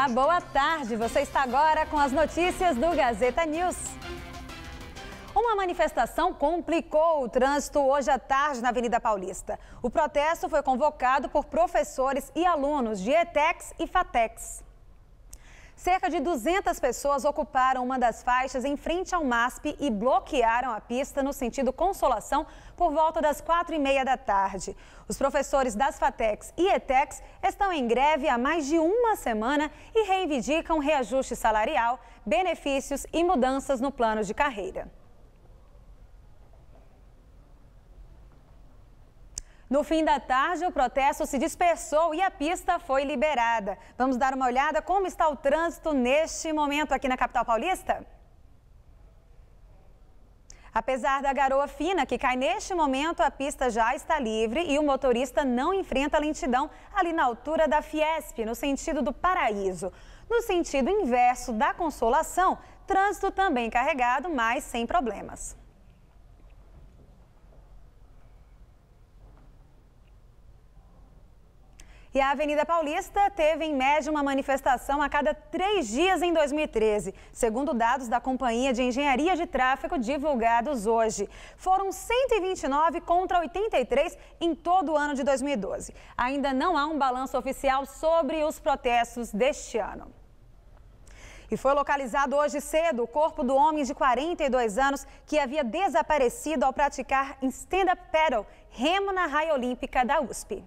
Olá, boa tarde. Você está agora com as notícias do Gazeta News. Uma manifestação complicou o trânsito hoje à tarde na Avenida Paulista. O protesto foi convocado por professores e alunos de ETEX e FATEX. Cerca de 200 pessoas ocuparam uma das faixas em frente ao MASP e bloquearam a pista no sentido Consolação por volta das 4h30 da tarde. Os professores das FATEX e ETEX estão em greve há mais de uma semana e reivindicam reajuste salarial, benefícios e mudanças no plano de carreira. No fim da tarde, o protesto se dispersou e a pista foi liberada. Vamos dar uma olhada como está o trânsito neste momento aqui na capital paulista? Apesar da garoa fina que cai neste momento, a pista já está livre e o motorista não enfrenta lentidão ali na altura da Fiesp, no sentido do Paraíso. No sentido inverso da Consolação, trânsito também carregado, mas sem problemas. E a Avenida Paulista teve, em média, uma manifestação a cada 3 dias em 2013, segundo dados da Companhia de Engenharia de Tráfego divulgados hoje. Foram 129 contra 83 em todo o ano de 2012. Ainda não há um balanço oficial sobre os protestos deste ano. E foi localizado hoje cedo o corpo do homem de 42 anos que havia desaparecido ao praticar stand-up paddle, remo na raia olímpica da USP.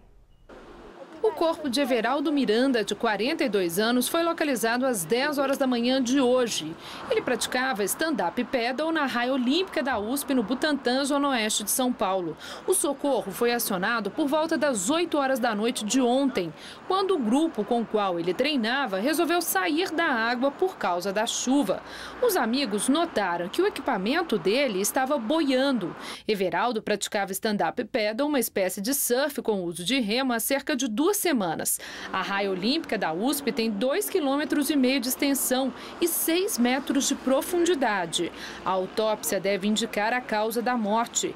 O corpo de Everaldo Miranda, de 42 anos, foi localizado às 10 horas da manhã de hoje. Ele praticava stand-up paddle na raia olímpica da USP, no Butantã, zona oeste de São Paulo. O socorro foi acionado por volta das 8 horas da noite de ontem, quando o grupo com o qual ele treinava resolveu sair da água por causa da chuva. Os amigos notaram que o equipamento dele estava boiando. Everaldo praticava stand-up paddle, uma espécie de surf com uso de remo, há cerca de 2 semanas. A raia olímpica da USP tem 2,5 km de extensão e 6 metros de profundidade. A autópsia deve indicar a causa da morte.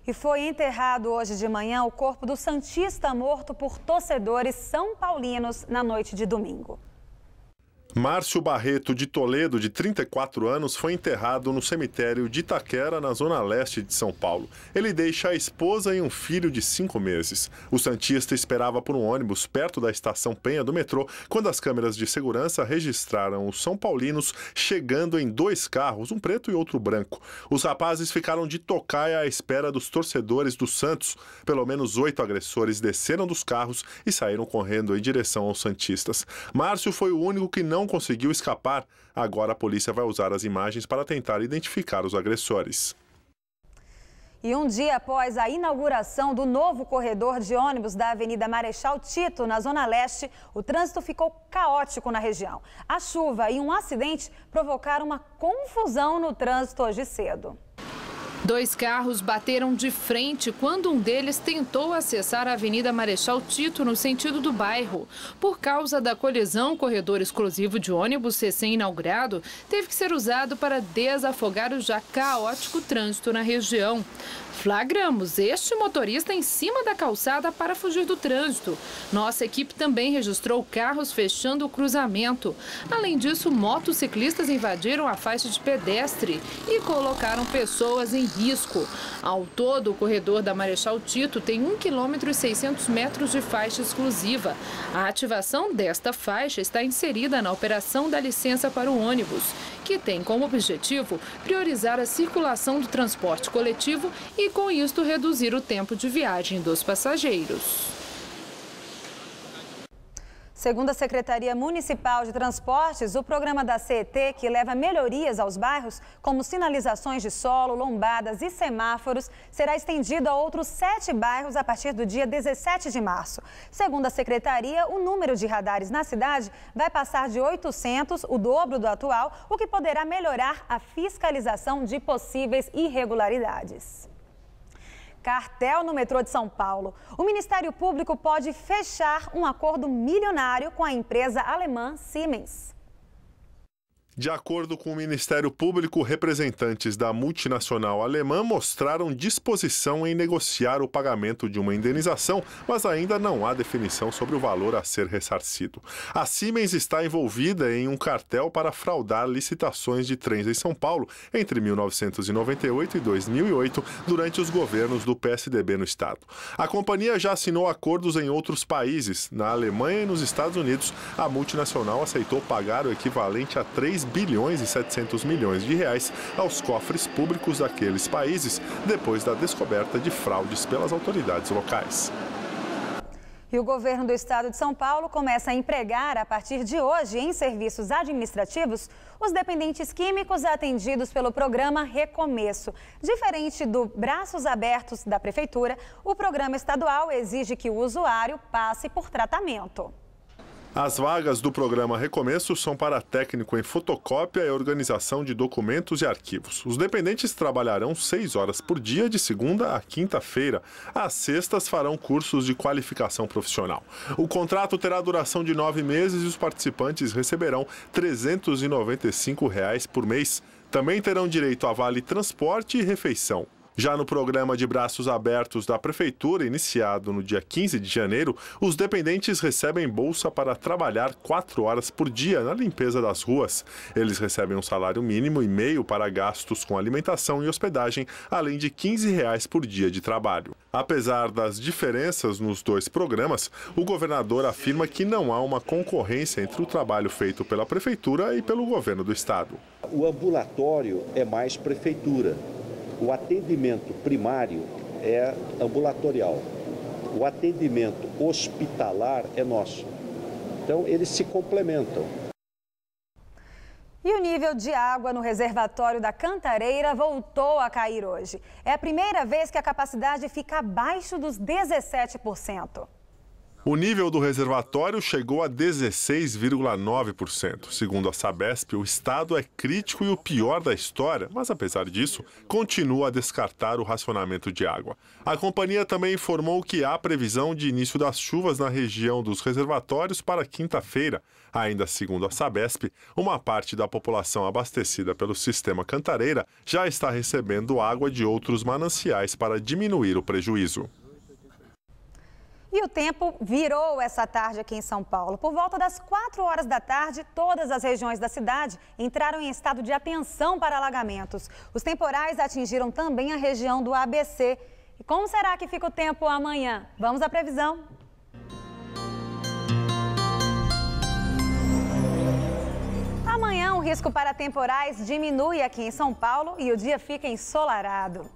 E foi enterrado hoje de manhã o corpo do santista morto por torcedores são paulinos na noite de domingo. Márcio Barreto de Toledo, de 34 anos, foi enterrado no cemitério de Itaquera, na zona leste de São Paulo. Ele deixa a esposa e um filho de 5 meses. O santista esperava por um ônibus perto da estação Penha do metrô, quando as câmeras de segurança registraram os são paulinos chegando em 2 carros, um preto e outro branco. Os rapazes ficaram de tocaia à espera dos torcedores do Santos. Pelo menos 8 agressores desceram dos carros e saíram correndo em direção aos santistas. Márcio foi o único que não conseguiu escapar. Agora a polícia vai usar as imagens para tentar identificar os agressores. E um dia após a inauguração do novo corredor de ônibus da Avenida Marechal Tito, na Zona Leste, o trânsito ficou caótico na região. A chuva e um acidente provocaram uma confusão no trânsito hoje cedo. 2 carros bateram de frente quando um deles tentou acessar a Avenida Marechal Tito no sentido do bairro. Por causa da colisão, o corredor exclusivo de ônibus recém-inaugurado teve que ser usado para desafogar o já caótico trânsito na região. Flagramos este motorista em cima da calçada para fugir do trânsito. Nossa equipe também registrou carros fechando o cruzamento. Além disso, motociclistas invadiram a faixa de pedestre e colocaram pessoas em risco. Ao todo, o corredor da Marechal Tito tem 1,6 km de faixa exclusiva. A ativação desta faixa está inserida na operação da licença para o ônibus, que tem como objetivo priorizar a circulação do transporte coletivo e, com isto, reduzir o tempo de viagem dos passageiros. Segundo a Secretaria Municipal de Transportes, o programa da CET, que leva melhorias aos bairros, como sinalizações de solo, lombadas e semáforos, será estendido a outros 7 bairros a partir do dia 17 de março. Segundo a Secretaria, o número de radares na cidade vai passar de 800, o dobro do atual, o que poderá melhorar a fiscalização de possíveis irregularidades. Cartel no metrô de São Paulo. O Ministério Público pode fechar um acordo milionário com a empresa alemã Siemens. De acordo com o Ministério Público, representantes da multinacional alemã mostraram disposição em negociar o pagamento de uma indenização, mas ainda não há definição sobre o valor a ser ressarcido. A Siemens está envolvida em um cartel para fraudar licitações de trens em São Paulo entre 1998 e 2008, durante os governos do PSDB no estado. A companhia já assinou acordos em outros países. Na Alemanha e nos Estados Unidos, a multinacional aceitou pagar o equivalente a 3 bilhões e 700 milhões de reais aos cofres públicos daqueles países, depois da descoberta de fraudes pelas autoridades locais. E o governo do estado de São Paulo começa a empregar, a partir de hoje, em serviços administrativos, os dependentes químicos atendidos pelo programa Recomeço. Diferente do Braços Abertos da Prefeitura, o programa estadual exige que o usuário passe por tratamento. As vagas do programa Recomeço são para técnico em fotocópia e organização de documentos e arquivos. Os dependentes trabalharão 6 horas por dia, de segunda a quinta-feira. Às sextas farão cursos de qualificação profissional. O contrato terá duração de 9 meses e os participantes receberão R$ 395 por mês. Também terão direito a vale transporte e refeição. Já no programa de Braços Abertos da Prefeitura, iniciado no dia 15 de janeiro, os dependentes recebem bolsa para trabalhar 4 horas por dia na limpeza das ruas. Eles recebem um salário mínimo e meio para gastos com alimentação e hospedagem, além de R$ 15 por dia de trabalho. Apesar das diferenças nos dois programas, o governador afirma que não há uma concorrência entre o trabalho feito pela Prefeitura e pelo governo do estado. O ambulatório é mais prefeitura. O atendimento primário é ambulatorial. O atendimento hospitalar é nosso. Então, eles se complementam. E o nível de água no reservatório da Cantareira voltou a cair hoje. É a primeira vez que a capacidade fica abaixo dos 17%. O nível do reservatório chegou a 16,9%. Segundo a Sabesp, o estado é crítico e o pior da história, mas apesar disso, continua a descartar o racionamento de água. A companhia também informou que há previsão de início das chuvas na região dos reservatórios para quinta-feira. Ainda segundo a Sabesp, uma parte da população abastecida pelo sistema Cantareira já está recebendo água de outros mananciais para diminuir o prejuízo. E o tempo virou essa tarde aqui em São Paulo. Por volta das 4 horas da tarde, todas as regiões da cidade entraram em estado de atenção para alagamentos. Os temporais atingiram também a região do ABC. E como será que fica o tempo amanhã? Vamos à previsão. Amanhã o risco para temporais diminui aqui em São Paulo e o dia fica ensolarado.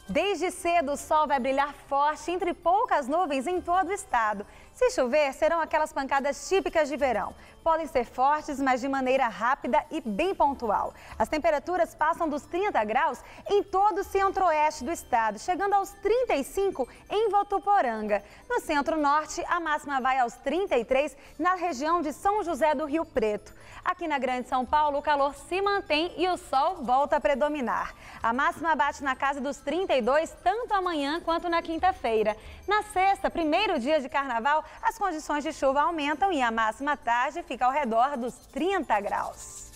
Desde cedo, o sol vai brilhar forte entre poucas nuvens em todo o estado. Se chover, serão aquelas pancadas típicas de verão. Podem ser fortes, mas de maneira rápida e bem pontual. As temperaturas passam dos 30 graus em todo o centro-oeste do estado, chegando aos 35 em Votuporanga. No centro-norte, a máxima vai aos 33 na região de São José do Rio Preto. Aqui na Grande São Paulo, o calor se mantém e o sol volta a predominar. A máxima bate na casa dos 32, tanto amanhã quanto na quinta-feira. Na sexta, primeiro dia de carnaval, as condições de chuva aumentam e a máxima tarde fica ao redor dos 30 graus.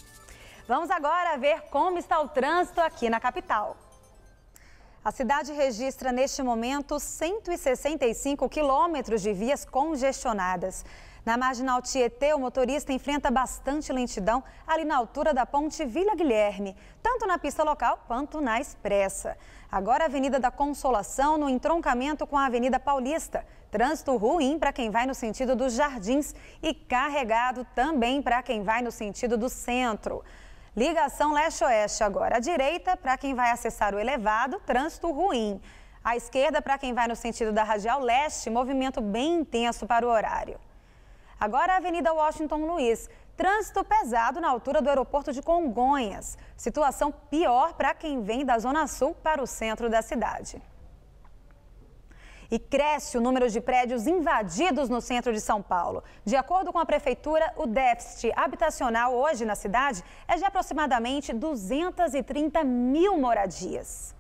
Vamos agora ver como está o trânsito aqui na capital. A cidade registra neste momento 165 quilômetros de vias congestionadas. Na Marginal Tietê, o motorista enfrenta bastante lentidão ali na altura da ponte Vila Guilherme, tanto na pista local quanto na expressa. Agora a Avenida da Consolação, no entroncamento com a Avenida Paulista. Trânsito ruim para quem vai no sentido dos Jardins e carregado também para quem vai no sentido do centro. Ligação leste-oeste agora. À direita, para quem vai acessar o elevado, trânsito ruim. À esquerda, para quem vai no sentido da Radial Leste, movimento bem intenso para o horário. Agora a Avenida Washington Luiz, trânsito pesado na altura do aeroporto de Congonhas. Situação pior para quem vem da Zona Sul para o centro da cidade. E cresce o número de prédios invadidos no centro de São Paulo. De acordo com a Prefeitura, o déficit habitacional hoje na cidade é de aproximadamente 230 mil moradias.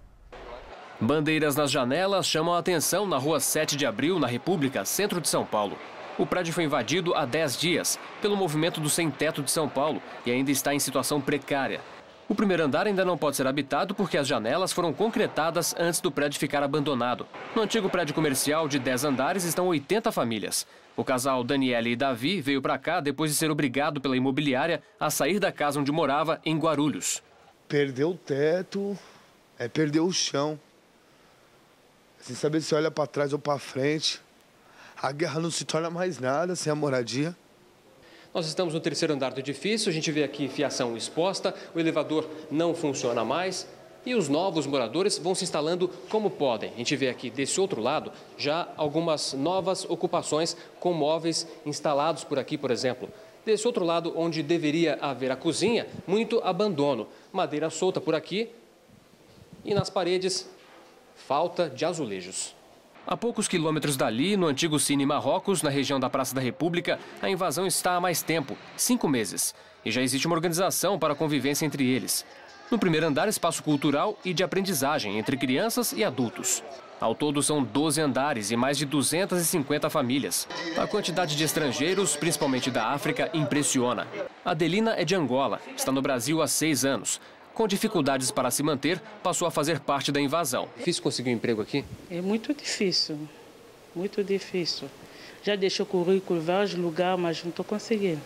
Bandeiras nas janelas chamam a atenção na Rua 7 de Abril, na República, centro de São Paulo. O prédio foi invadido há 10 dias pelo movimento do sem-teto de São Paulo e ainda está em situação precária. O primeiro andar ainda não pode ser habitado porque as janelas foram concretadas antes do prédio ficar abandonado. No antigo prédio comercial de 10 andares estão 80 famílias. O casal Daniele e Davi veio para cá depois de ser obrigado pela imobiliária a sair da casa onde morava em Guarulhos. Perdeu o teto, perdeu o chão. Sem saber se olha para trás ou para frente. A guerra não se torna mais nada sem a moradia. Nós estamos no terceiro andar do edifício, a gente vê aqui fiação exposta, o elevador não funciona mais e os novos moradores vão se instalando como podem. A gente vê aqui desse outro lado já algumas novas ocupações com móveis instalados por aqui, por exemplo. Desse outro lado, onde deveria haver a cozinha, muito abandono. Madeira solta por aqui e nas paredes, falta de azulejos. A poucos quilômetros dali, no antigo Cine Marrocos, na região da Praça da República, a invasão está há mais tempo, 5 meses. E já existe uma organização para a convivência entre eles. No primeiro andar, espaço cultural e de aprendizagem entre crianças e adultos. Ao todo, são 12 andares e mais de 250 famílias. A quantidade de estrangeiros, principalmente da África, impressiona. Adelina é de Angola, está no Brasil há 6 anos. Com dificuldades para se manter, passou a fazer parte da invasão. Difícil conseguir um emprego aqui? É muito difícil, muito difícil. Já deixei o currículo em vários lugares, mas não estou conseguindo.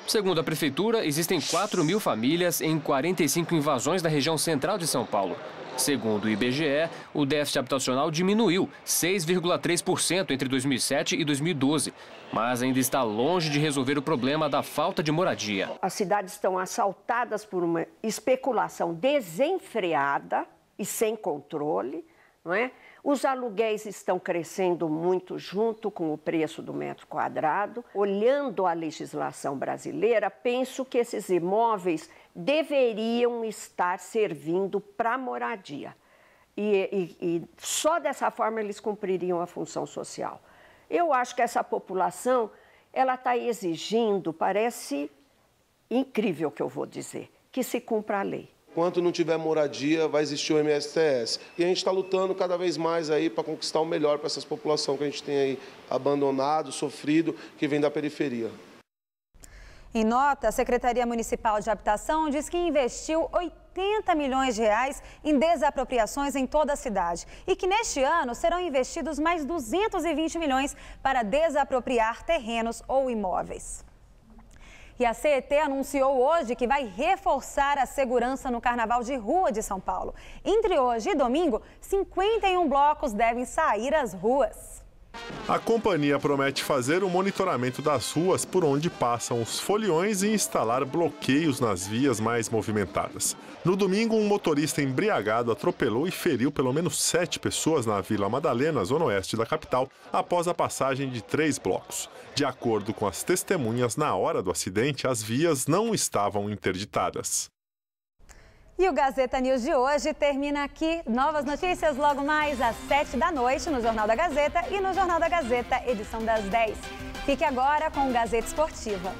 Segundo a Prefeitura, existem 4.000 famílias em 45 invasões na região central de São Paulo. Segundo o IBGE, o déficit habitacional diminuiu 6,3% entre 2007 e 2012, mas ainda está longe de resolver o problema da falta de moradia. As cidades estão assaltadas por uma especulação desenfreada e sem controle, não é? Os aluguéis estão crescendo muito junto com o preço do metro quadrado. Olhando a legislação brasileira, penso que esses imóveis deveriam estar servindo para moradia. E só dessa forma eles cumpririam a função social. Eu acho que essa população, ela está exigindo, parece incrível o que eu vou dizer, que se cumpra a lei. Enquanto não tiver moradia, vai existir o MSTS. E a gente está lutando cada vez mais aí para conquistar o melhor para essas populações que a gente tem aí abandonado, sofrido, que vem da periferia. Em nota, a Secretaria Municipal de Habitação diz que investiu 80 milhões de reais em desapropriações em toda a cidade e que neste ano serão investidos mais 220 milhões para desapropriar terrenos ou imóveis. E a CET anunciou hoje que vai reforçar a segurança no Carnaval de Rua de São Paulo. Entre hoje e domingo, 51 blocos devem sair às ruas. A companhia promete fazer o monitoramento das ruas por onde passam os foliões e instalar bloqueios nas vias mais movimentadas. No domingo, um motorista embriagado atropelou e feriu pelo menos 7 pessoas na Vila Madalena, zona oeste da capital, após a passagem de 3 blocos. De acordo com as testemunhas, na hora do acidente, as vias não estavam interditadas. E o Gazeta News de hoje termina aqui. Novas notícias logo mais às 7 da noite no Jornal da Gazeta e no Jornal da Gazeta, edição das 10. Fique agora com o Gazeta Esportiva.